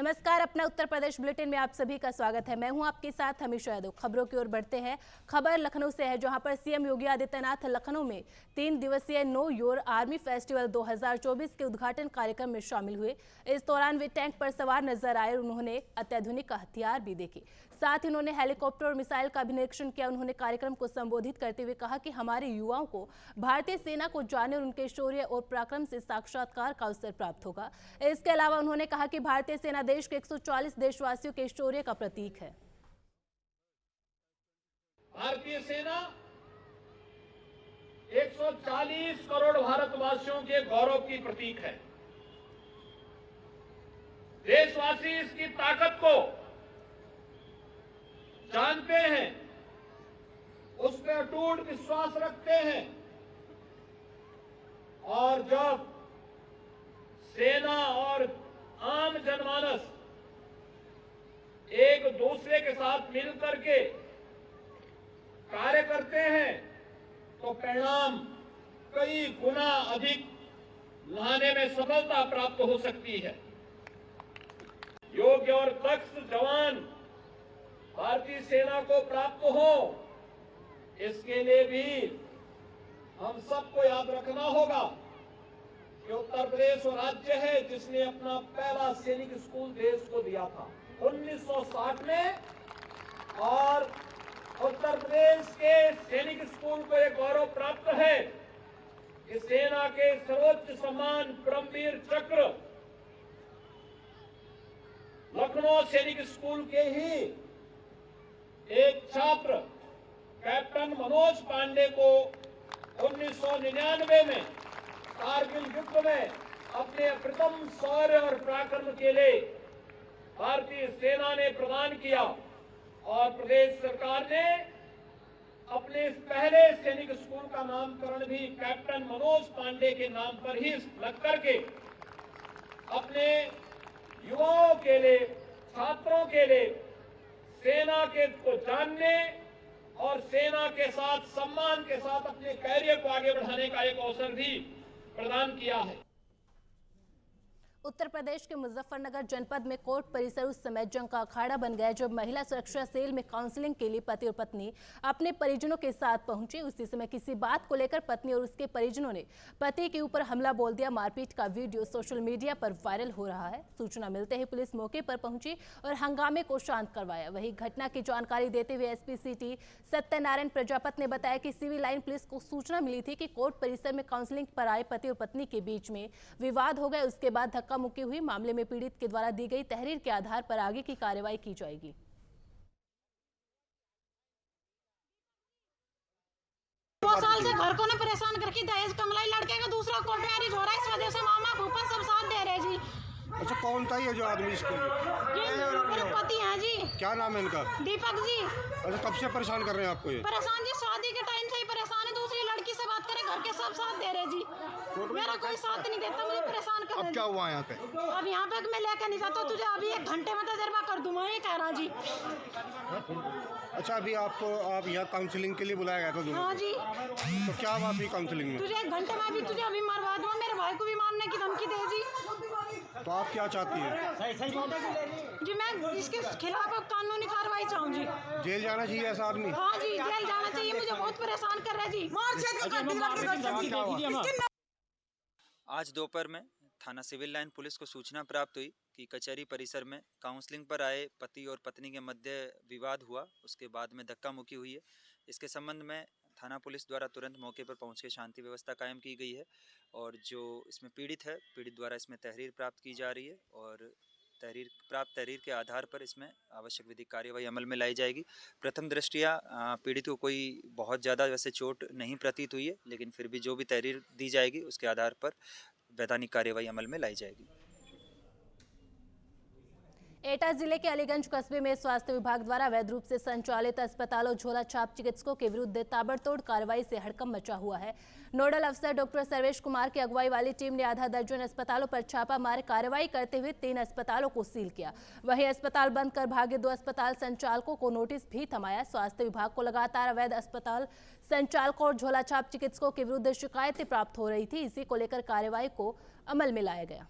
नमस्कार, अपना उत्तर प्रदेश बुलेटिन में आप सभी का स्वागत है। मैं हूं आपके साथ हमेशा यादव। खबरों की ओर बढ़ते हैं। खबर लखनऊ से है, जहां पर सीएम योगी आदित्यनाथ लखनऊ में 3 दिवसीय नो योर आर्मी फेस्टिवल 2024 के उद्घाटन कार्यक्रम में शामिल हुए। इस दौरान वे टैंक पर सवार नजर आए और उन्होंने अत्याधुनिक हथियार भी देखे। साथ ही उन्होंने हेलीकॉप्टर और मिसाइल का भी निरीक्षण किया। उन्होंने कार्यक्रम को संबोधित करते हुए कहा कि हमारे युवाओं को भारतीय सेना को जानने और उनके शौर्य और पराक्रम से साक्षात्कार का अवसर प्राप्त होगा। इसके अलावा उन्होंने कहा कि भारतीय सेना देश के 140 देशवासियों के शौर्य का प्रतीक है। भारतीय सेना 140 करोड़ भारतवासियों के गौरव की प्रतीक है। देशवासी इसकी ताकत को जानते हैं, उस पर अटूट विश्वास रखते हैं और जब सेना और आम जनमानस एक दूसरे के साथ मिलकर के कार्य करते हैं तो परिणाम कई गुना अधिक लाने में सफलता प्राप्त हो सकती है। योग्य और दक्ष जवान भारतीय सेना को प्राप्त हो, इसके लिए भी हम सबको याद रखना होगा कि उत्तर प्रदेश वो राज्य है जिसने अपना पहला सैनिक स्कूल देश को दिया था 1960 में, और उत्तर प्रदेश के सैनिक स्कूल को एक गौरव प्राप्त है कि सेना के सर्वोच्च सम्मान परमवीर चक्र लखनऊ सैनिक स्कूल के ही एक छात्र कैप्टन मनोज पांडे को 1999 में कारगिल युद्ध में अपने अप्रतिम शौर्य और पराक्रम के लिए भारतीय सेना ने प्रदान किया और प्रदेश सरकार ने अपने इस पहले सैनिक स्कूल का नामकरण भी कैप्टन मनोज पांडे के नाम पर ही रख करके अपने युवाओं के लिए, छात्रों के लिए सेना के को जानने और सेना के साथ सम्मान के साथ अपने कैरियर को आगे बढ़ाने का एक अवसर भी प्रदान किया है। उत्तर प्रदेश के मुजफ्फरनगर जनपद में कोर्ट परिसर उस समय जंग का अखाड़ा बन गया जब महिला सुरक्षा सेल में काउंसलिंग के लिए पति और पत्नी अपने परिजनों के साथ पहुंचे। उसी समय किसी बात को लेकर पत्नी और उसके परिजनों ने पति के ऊपर हमला बोल दिया। मारपीट का वीडियो सोशल मीडिया पर वायरल हो रहा है। सूचना मिलते ही पुलिस मौके पर पहुंची और हंगामे को शांत करवाया। वहीं घटना की जानकारी देते हुए एसपी सिटी सत्यनारायण प्रजापत ने बताया कि सिविल लाइन पुलिस को सूचना मिली थी कि कोर्ट परिसर में काउंसलिंग पर आए पति और पत्नी के बीच में विवाद हो गया। उसके बाद धक्का मुक्की हुई। मामले में पीड़ित के द्वारा दी गई तहरीर के आधार पर आगे की कार्रवाई की जाएगी। 2 साल से घर को ना परेशान करके दहेज कमलाई लड़के का दूसरा कोर्ट मैरिज हो रहा है। इस वजह से मामा भूपा सब साथ दे रहे जी। अच्छा, कौन था ये जो आदमी इसको? ये मेरे पति हैं जी। क्या नाम है इनका? दीपक जी। अच्छा, कब से परेशान कर रहे हैं आपको ये? परेशान जी, शादी के टाइम से ही परेशान है। दूसरी लड़की से बात करे, घर के सब साथ दे रहे जी। मेरा कोई साथ नहीं देता, मुझे परेशान कर रहे। अब क्या हुआ यहाँ पे? अब यहाँ पे मैं लेकर नहीं जाता, तुझे अभी 1 घंटे में तजर्बा कर दूंगा, ये कह रहा जी। अच्छा, अभी आप यहाँ काउंसलिंग के लिए बुलाया गया था दोनों? हाँ जी। तो क्या बात हुई काउंसलिंग में? तुझे 1 घंटे में अभी तुझे अभी मरवा दूंगा। मेरे भाई को भी मारने की धमकी दे जी। तो आप क्या चाहती हैं? जी मैं इसके खिलाफ अब कानूनी कार्रवाई चाहूँ जी। जेल जाना चाहिए ऐसा आदमी? हाँ जी, जेल जाना चाहिए। मुझे बहुत परेशान कर रहा है जी। आज दोपहर में थाना सिविल लाइन पुलिस को सूचना प्राप्त हुई कि कचहरी परिसर में काउंसलिंग पर आए पति और पत्नी के मध्य विवाद हुआ। उसके बाद में धक्का मुक्की हुई है। इसके संबंध में थाना पुलिस द्वारा तुरंत मौके पर पहुंच के शांति व्यवस्था कायम की गई है और जो इसमें पीड़ित है, पीड़ित द्वारा इसमें तहरीर प्राप्त की जा रही है और प्राप्त तहरीर के आधार पर इसमें आवश्यक विधिक कार्यवाही अमल में लाई जाएगी। प्रथम दृष्टया पीड़ित को कोई बहुत ज़्यादा वैसे चोट नहीं प्रतीत हुई है, लेकिन फिर भी जो भी तहरीर दी जाएगी उसके आधार पर वैधानिक कार्यवाही अमल में लाई जाएगी। एटा जिले के अलीगंज कस्बे में स्वास्थ्य विभाग द्वारा अवैध रूप से संचालित अस्पतालों झोला छाप चिकित्सकों के विरुद्ध ताबड़तोड़ कार्रवाई से हड़कंप मचा हुआ है। नोडल अफसर डॉक्टर सर्वेश कुमार की अगुवाई वाली टीम ने आधा दर्जन अस्पतालों पर छापा मार कार्रवाई करते हुए 3 अस्पतालों को सील किया। वहीं अस्पताल बंद कर भागे 2 अस्पताल संचालकों को नोटिस भी थमाया। स्वास्थ्य विभाग को लगातार अवैध अस्पताल संचालकों और झोला छाप चिकित्सकों के विरुद्ध शिकायतें प्राप्त हो रही थी। इसी को लेकर कार्रवाई को अमल में लाया गया।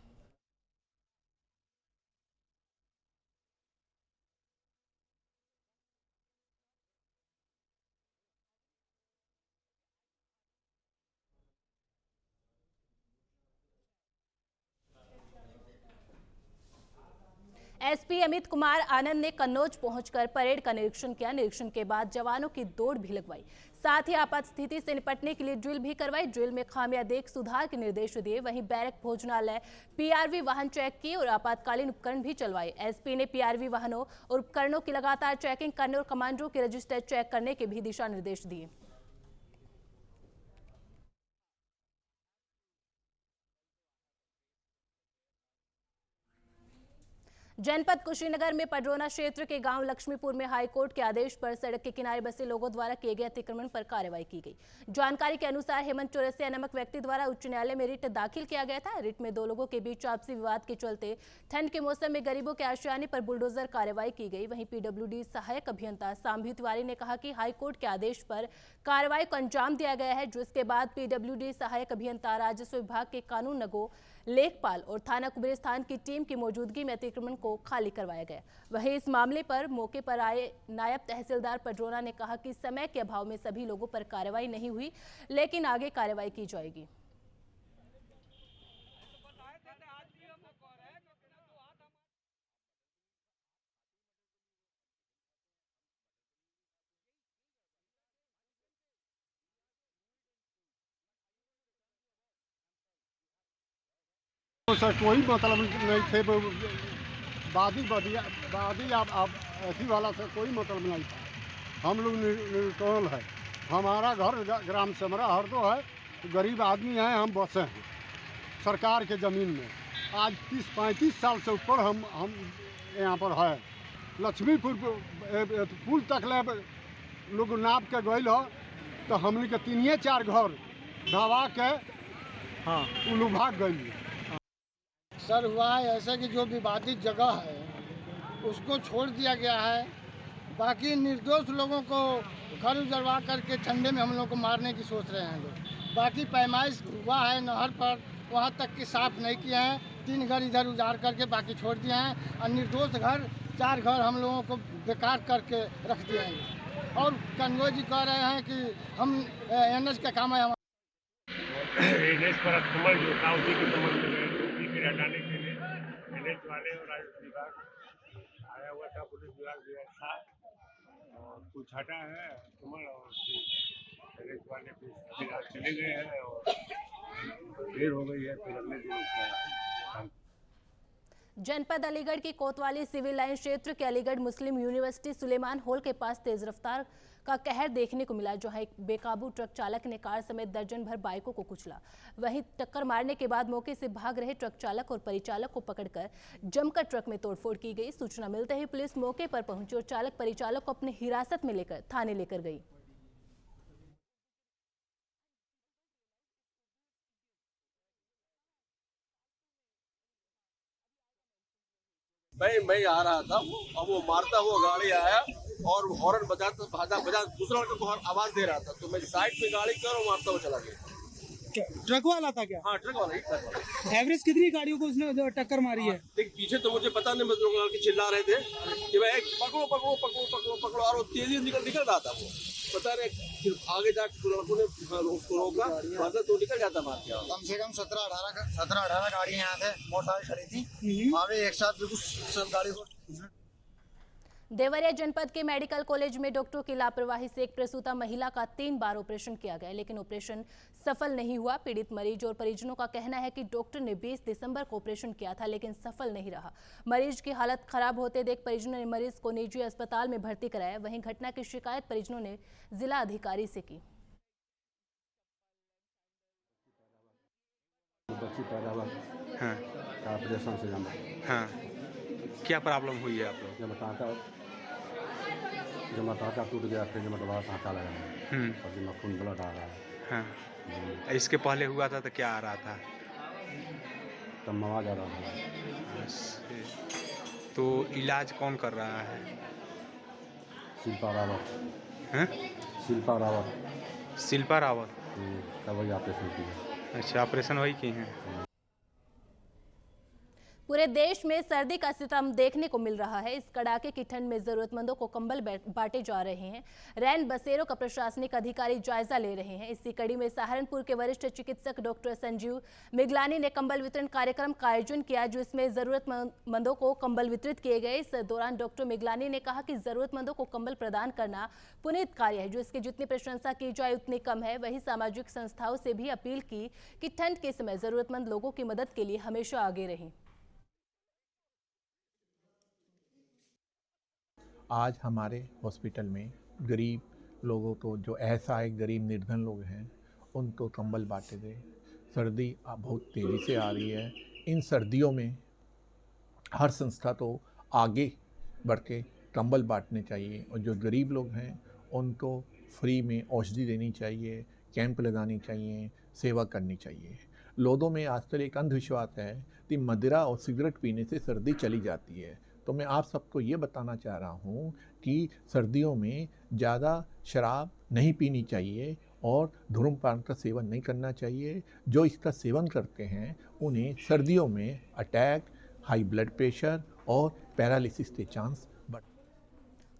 एसपी अमित कुमार आनंद ने कन्नौज पहुंचकर परेड का निरीक्षण किया। निरीक्षण के बाद जवानों की दौड़ भी लगवाई, साथ ही आपात स्थिति से निपटने के लिए ड्रिल भी करवाई। ड्रिल में खामियां देख सुधार के निर्देश दिए। वहीं बैरक, भोजनालय, पीआरवी वाहन चेक किए और आपातकालीन उपकरण भी चलवाए। एसपी ने पीआरवी वाहनों और उपकरणों की लगातार चेकिंग करने और कमांडरों के रजिस्टर चेक करने के भी दिशा निर्देश दिए। जनपद कुशीनगर में पडरौना क्षेत्र के गांव लक्ष्मीपुर में हाईकोर्ट के आदेश पर सड़क के किनारे बसे लोगों द्वारा किए गए अतिक्रमण पर कार्रवाई की गई। जानकारी के अनुसार हेमंत चौरसिया नामक व्यक्ति द्वारा उच्च न्यायालय में रिट दाखिल किया गया था। रिट में दो लोगों के बीच आपसी विवाद के चलते ठंड के मौसम में गरीबों के आशियाने पर बुलडोजर कार्रवाई की गई। वहीं पीडब्ल्यूडी सहायक अभियंता सांभी तिवारी ने कहा कि हाईकोर्ट के आदेश पर कार्रवाई को अंजाम दिया गया है, जिसके बाद पीडब्ल्यूडी सहायक अभियंता, राजस्व विभाग के कानून नगो, लेखपाल और थाना कुबेरस्थान की टीम की मौजूदगी में अतिक्रमण को खाली करवाया गया। वहीं इस मामले पर मौके पर आए नायब तहसीलदार पडरौना ने कहा कि समय के अभाव में सभी लोगों पर कार्रवाई नहीं हुई, लेकिन आगे कार्रवाई की जाएगी। तो सर कोई मतलब नहीं थे, वादी आप ऐसी वाला से कोई मतलब नहीं था। हम लोग निर्टोल है, हमारा घर ग्राम समरा हरदो है, गरीब आदमी हैं, हम बसे हैं सरकार के ज़मीन में। आज 30-35 साल से ऊपर हम यहाँ पर है। लक्ष्मीपुर पुल तक ले लोग नाप के गए हो तो हमने के 3-4 घर ढवा के हाँ उल्लू भाग गई। सर हुआ है ऐसा कि जो विवादित जगह है उसको छोड़ दिया गया है। बाकी निर्दोष लोगों को घर उजड़वा करके ठंडे में हम लोग को मारने की सोच रहे हैं लोग। बाकी पैमाइश हुआ है नहर पर, वहाँ तक कि साफ नहीं किए हैं। 3 घर इधर उजाड़ करके बाकी छोड़ दिए हैं और निर्दोष घर 4 घर हम लोगों को बेकार करके रख दिए हैं। और कन्वोई जी कह रहे हैं कि हम NH का काम है NH पर अक्रमण जो था उसी के संबंध में हटाने के लिए NH वाले और राजस्व विभाग आया हुआ था, पुलिस विभाग भी था और कुछ हटा है अक्रमण और NH वाले फिर आज चले गए हैं और देर हो गई है, फिर अगले दिन उसका। जनपद अलीगढ़ की कोतवाली सिविल लाइन क्षेत्र के अलीगढ़ मुस्लिम यूनिवर्सिटी सुलेमान हॉल के पास तेज रफ्तार का कहर देखने को मिला, जहां एक बेकाबू ट्रक चालक ने कार समेत दर्जन भर बाइकों को कुचला। वहीं टक्कर मारने के बाद मौके से भाग रहे ट्रक चालक और परिचालक को पकड़कर जमकर ट्रक में तोड़फोड़ की गई। सूचना मिलते ही पुलिस मौके पर पहुंची और चालक परिचालक को अपनी हिरासत में लेकर थाने लेकर गई। मैं आ रहा था, अब वो मारता हुआ गाड़ी आया और हॉर्न बजा दूसरा लड़का को आवाज दे रहा था, तो मैं साइड पे गाड़ी कर और मारता हुआ चला गया। ट्रक वाला था क्या? हाँ ट्रक वाला ही, ट्रक वाला। एवरेज कितनी गाड़ियों को उसने टक्कर मारी है? देख पीछे तो मुझे पता नहीं, बस लोग चिल्ला रहे थे कि भाई पकड़ो पकड़ो पकड़ो पकड़ो पकड़ो, और वो तेजी निकल रहा था। वो पता नहीं फिर आगे जाकर लड़कों ने उसको रोका, तो निकल जाता मार के। कम से कम 17-18 गाड़ी यहाँ से मोटरसाइकिल खड़ी थी, आगे एक साथ बिल्कुल सब गाड़ी को। देवरिया जनपद के मेडिकल कॉलेज में डॉक्टरों की लापरवाही से एक प्रसूता महिला का 3 बार ऑपरेशन किया गया, लेकिन ऑपरेशन सफल नहीं हुआ। पीड़ित मरीज और परिजनों का कहना है कि डॉक्टर ने 20 दिसंबर को ऑपरेशन किया था, लेकिन सफल नहीं रहा। मरीज की हालत खराब होते देख परिजनों ने मरीज को निजी अस्पताल में भर्ती कराया। वहीं घटना की शिकायत परिजनों ने जिला अधिकारी से की। हाँ ऑपरेशन से हाँ क्या प्रॉब्लम हुई है आप लोग? जमा टाका टूट गया, फिर जमा दोबारा टाका लगा और जमा खून ब्लड आ रहा है। हाँ इसके पहले हुआ था तो क्या आ रहा था? तब मवाज आ रहा था। तो इलाज कौन कर रहा है? शिल्पा रावत। हैं? शिल्पा रावत। शिल्पा रावत का वही ऑपरेशन की है। अच्छा ऑपरेशन वही की हैं। पूरे देश में सर्दी का सितम देखने को मिल रहा है। इस कड़ाके की ठंड में जरूरतमंदों को कंबल बांटे जा रहे हैं। रैन बसेरों का प्रशासनिक अधिकारी जायजा ले रहे हैं। इसी कड़ी में सहारनपुर के वरिष्ठ चिकित्सक डॉक्टर संजीव मिगलानी ने कंबल वितरण कार्यक्रम का आयोजन किया, जिसमें जरूरतमंदों को कंबल वितरित किए गए। इस दौरान डॉक्टर मिगलानी ने कहा कि जरूरतमंदों को कंबल प्रदान करना पुनीत कार्य है, जो इसकी जितनी प्रशंसा की जाए उतनी कम है। वहीं सामाजिक संस्थाओं से भी अपील की कि ठंड के समय जरूरतमंद लोगों की मदद के लिए हमेशा आगे रहें। आज हमारे हॉस्पिटल में गरीब लोगों को, जो असहाय गरीब निर्धन लोग हैं, उनको कंबल बांटे गए। सर्दी बहुत तेज़ी से आ रही है। इन सर्दियों में हर संस्था तो आगे बढ़ के कंबल बांटने चाहिए, और जो गरीब लोग हैं उनको फ्री में औषधि देनी चाहिए, कैंप लगानी चाहिए, सेवा करनी चाहिए। लोगों में आजकल एक अंधविश्वास है कि मदिरा और सिगरेट पीने से सर्दी चली जाती है। तो मैं आप सबको ये बताना चाह रहा हूँ कि सर्दियों में ज़्यादा शराब नहीं पीनी चाहिए और धूम्रपान का सेवन नहीं करना चाहिए। जो इसका सेवन करते हैं उन्हें सर्दियों में अटैक, हाई ब्लड प्रेशर और पैरालिसिस के चांस बढ़।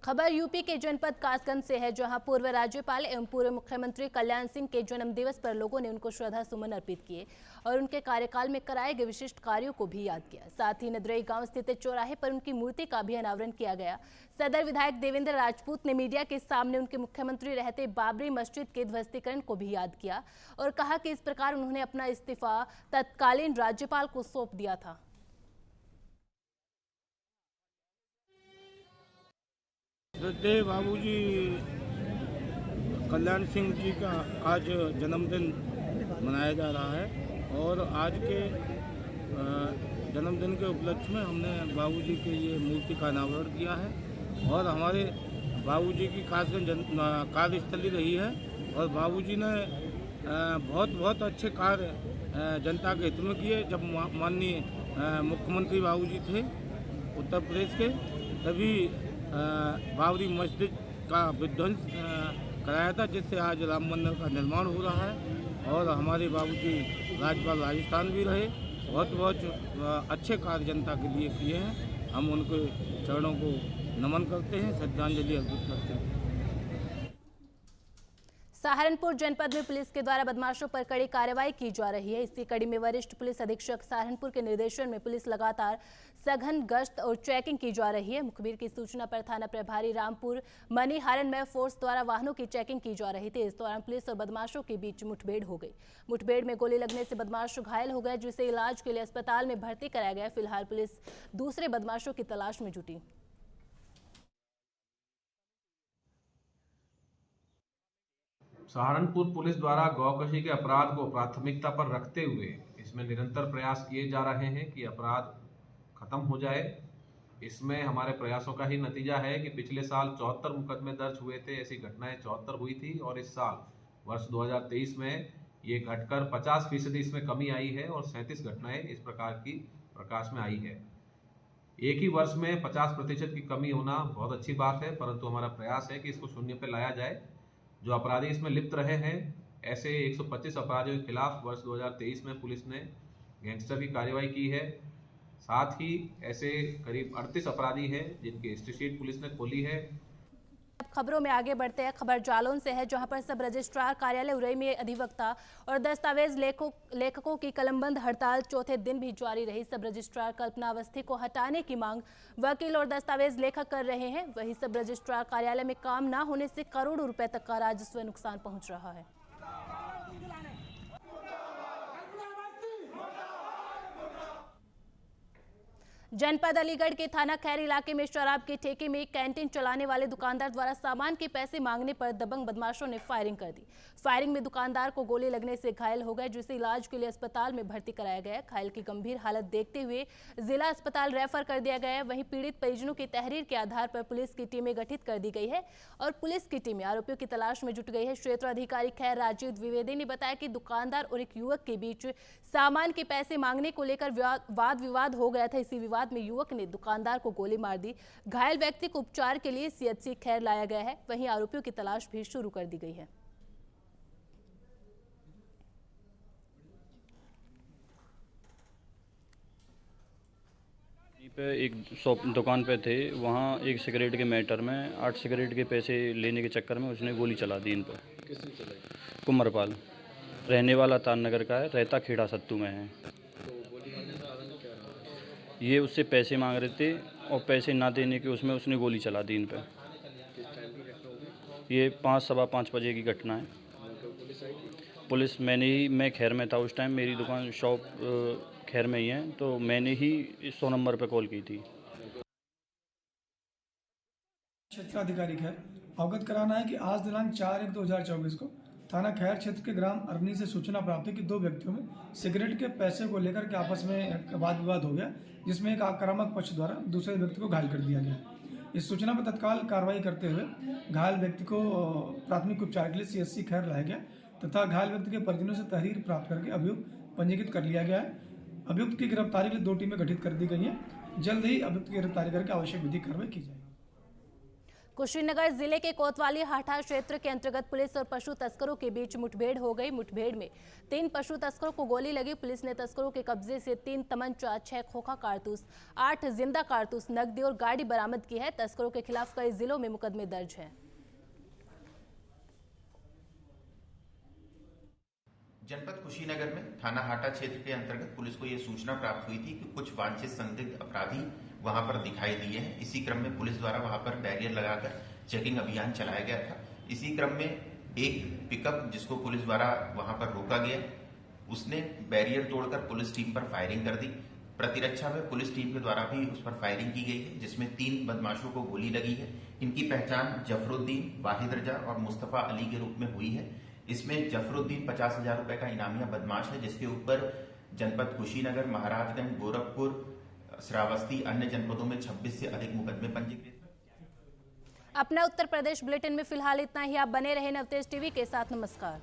खबर यूपी के जनपद कासगंज से है, जहां पूर्व राज्यपाल एवं पूर्व मुख्यमंत्री कल्याण सिंह के जन्म दिवस पर लोगों ने उनको श्रद्धा सुमन अर्पित किए और उनके कार्यकाल में कराए गए विशिष्ट कार्यों को भी याद किया। साथ ही नदरई गांव स्थित चौराहे पर उनकी मूर्ति का भी अनावरण किया गया। सदर विधायक देवेंद्र राजपूत ने मीडिया के सामने उनके मुख्यमंत्री रहते बाबरी मस्जिद के ध्वस्तीकरण को भी याद किया और कहा कि इस प्रकार उन्होंने अपना इस्तीफा तत्कालीन राज्यपाल को सौंप दिया था। श्रद्धेय बाबूजी कल्याण सिंह जी का आज जन्मदिन मनाया जा रहा है और आज के जन्मदिन के उपलक्ष्य में हमने बाबूजी के ये मूर्ति का अनावरण किया है। और हमारे बाबूजी की कासगंज कार्यस्थली रही है और बाबूजी ने बहुत अच्छे कार्य जनता के हित में किए। जब माननीय मुख्यमंत्री बाबूजी थे उत्तर प्रदेश के, तभी बाबरी मस्जिद का विध्वंस कराया था, जिससे आज राम मंदिर का निर्माण हो रहा है। और हमारे बाबूजी राज्यपाल राजस्थान भी रहे, बहुत अच्छे कार्य जनता के लिए किए हैं। हम उनके चरणों को नमन करते हैं, श्रद्धांजलि अर्पित करते हैं। सहारनपुर जनपद में पुलिस के द्वारा बदमाशों पर कड़ी कार्रवाई की जा रही है। इसी कड़ी में वरिष्ठ पुलिस अधीक्षक सहारनपुर के निर्देशन में पुलिस लगातार सघन गश्त और चेकिंग की जा रही है। मुखबिर की सूचना पर थाना प्रभारी रामपुर मनीहारन में फोर्स द्वारा वाहनों की चेकिंग की जा रही थी। इस दौरान पुलिस और बदमाशों के बीच मुठभेड़ हो गई। मुठभेड़ में गोली लगने से बदमाश घायल हो गए, जिसे इलाज के लिए अस्पताल में भर्ती कराया गया। फिलहाल पुलिस दूसरे बदमाशों की तलाश में जुटी। सहारनपुर पुलिस द्वारा गौकशी के अपराध को प्राथमिकता पर रखते हुए इसमें निरंतर प्रयास किए जा रहे हैं कि अपराध खत्म हो जाए। इसमें हमारे प्रयासों का ही नतीजा है कि पिछले साल 74 मुकदमे दर्ज हुए थे, ऐसी घटनाएं 74 हुई थी और इस साल वर्ष 2023 में ये घटकर 50% इसमें कमी आई है और 37 घटनाएं इस प्रकार की प्रकाश में आई है। एक ही वर्ष में 50% की कमी होना बहुत अच्छी बात है, परंतु हमारा प्रयास है कि इसको शून्य पर लाया जाए। जो अपराधी इसमें लिप्त रहे हैं, ऐसे 125 अपराधियों के खिलाफ वर्ष 2023 में पुलिस ने गैंगस्टर की कार्रवाई की है। साथ ही ऐसे करीब 38 अपराधी हैं जिनकी हिस्ट्री शीट पुलिस ने खोली है। खबरों में आगे बढ़ते हैं। खबर जालौन से है, जहां पर सब रजिस्ट्रार कार्यालय उरई में अधिवक्ता और दस्तावेज लेखकों की कलमबंद हड़ताल चौथे दिन भी जारी रही। सब रजिस्ट्रार कल्पना अवस्थी को हटाने की मांग वकील और दस्तावेज लेखक कर रहे हैं। वहीं सब रजिस्ट्रार कार्यालय में काम न होने से करोड़ों रुपए तक का राजस्व नुकसान पहुंच रहा है। जनपद अलीगढ़ के थाना खैर इलाके में शराब के ठेके में कैंटीन चलाने वाले दुकानदार द्वारा सामान के पैसे मांगने पर दबंग बदमाशों ने फायरिंग कर दी। फायरिंग में दुकानदार को गोली लगने से घायल हो गए, जिसे इलाज के लिए अस्पताल में भर्ती कराया गया। घायल की गंभीर हालत देखते हुए जिला अस्पताल रेफर कर दिया गया है। वहीं पीड़ित परिजनों की तहरीर के आधार पर पुलिस की टीमें गठित कर दी गई है और पुलिस की टीमें आरोपियों की तलाश में जुट गई है। क्षेत्र अधिकारी खैर राजीव द्विवेदी ने बताया कि दुकानदार और एक युवक के बीच सामान के पैसे मांगने को लेकर वाद विवाद हो गया था। इसी विवाद में युवक ने दुकानदार को गोली मार दी। घायल व्यक्ति को उपचार के लिए सीएचसी खैर लाया गया है। वहीं आरोपियों की तलाश भी शुरू कर दी गई है। एक शॉप दुकान पे थे, वहाँ एक सिगरेट के मैटर में 8 सिगरेट के पैसे लेने के चक्कर में उसने गोली चला दी इन पर। किसने चलाई? कुमरपाल, रहने वाला तान नगर का है, रहता खेड़ा सत्तू में है। तो गोली मारने का कारण क्या रहा? ये उससे पैसे मांग रहे थे और पैसे ना देने के उसमें उसने गोली चला दी इन पर। किस टाइम की घटना होगी? ये 5 सवा 5 बजे की घटना है। पुलिस आई थी? पुलिस मैं खैर में था उस टाइम, मेरी दुकान शॉप खैर में ही है, तो मैंने ही 100 नंबर पर कॉल की थी। क्षेत्राधिकारी खैर अवगत कराना है कि आज दिनांक 4/1/2024 को थाना खैर क्षेत्र के ग्राम अरनी से सूचना प्राप्त है कि 2 व्यक्तियों में सिगरेट के पैसे को लेकर के आपस में वाद विवाद हो गया, जिसमें एक आक्रामक पक्ष द्वारा दूसरे व्यक्ति को घायल कर दिया गया। इस सूचना पर तत्काल कार्रवाई करते हुए घायल व्यक्ति को प्राथमिक उपचार के लिए CHC खैर लाया गया तथा घायल व्यक्ति के परिजनों से तहरीर प्राप्त करके अभियुक्त पंजीकृत कर लिया गया है। अभियुक्त की गिरफ्तारी के लिए 2 टीमें गठित कर दी गई हैं। जल्द ही अभियुक्त की गिरफ्तारी करके आवश्यक विधिक कार्रवाई की जाएगी। कुशीनगर जिले के कोतवाली हाटा क्षेत्र के अंतर्गत पुलिस और पशु तस्करों के बीच मुठभेड़ हो गई। मुठभेड़ में 3 पशु तस्करों को गोली लगी। पुलिस ने तस्करों के कब्जे से 3 तमंचा, 6 खोखा कारतूस, 8 जिंदा कारतूस, नकदी और गाड़ी बरामद की है। तस्करों के खिलाफ कई जिलों में मुकदमे दर्ज हैं। जनपद कुशीनगर में थाना हाटा क्षेत्र के अंतर्गत पुलिस को यह सूचना प्राप्त हुई थी कि कुछ वांछित संदिग्ध अपराधी वहां पर दिखाई दिए हैं। इसी क्रम में पुलिस द्वारा वहां पर बैरियर लगाकर चेकिंग अभियान चलाया गया था। इसी क्रम में एक पिकअप जिसको पुलिस द्वारा वहां पर रोका गया, उसने बैरियर तोड़कर पुलिस टीम पर फायरिंग कर दी। प्रतिरक्षा में पुलिस टीम के द्वारा भी उस पर फायरिंग की गई है, जिसमें 3 बदमाशों को गोली लगी है। इनकी पहचान जफरुद्दीन, वाहिद रजा और मुस्तफा अली के रूप में हुई है। इसमें जफरुद्दीन 50,000 रुपए का इनामिया बदमाश है, जिसके ऊपर जनपद कुशीनगर, महाराजगंज, गोरखपुर, श्रावस्ती, अन्य जनपदों में 26 से अधिक मुकदमे पंजीकृत। अपना उत्तर प्रदेश बुलेटिन में फिलहाल इतना ही। आप बने रहे नवतेज टीवी के साथ। नमस्कार।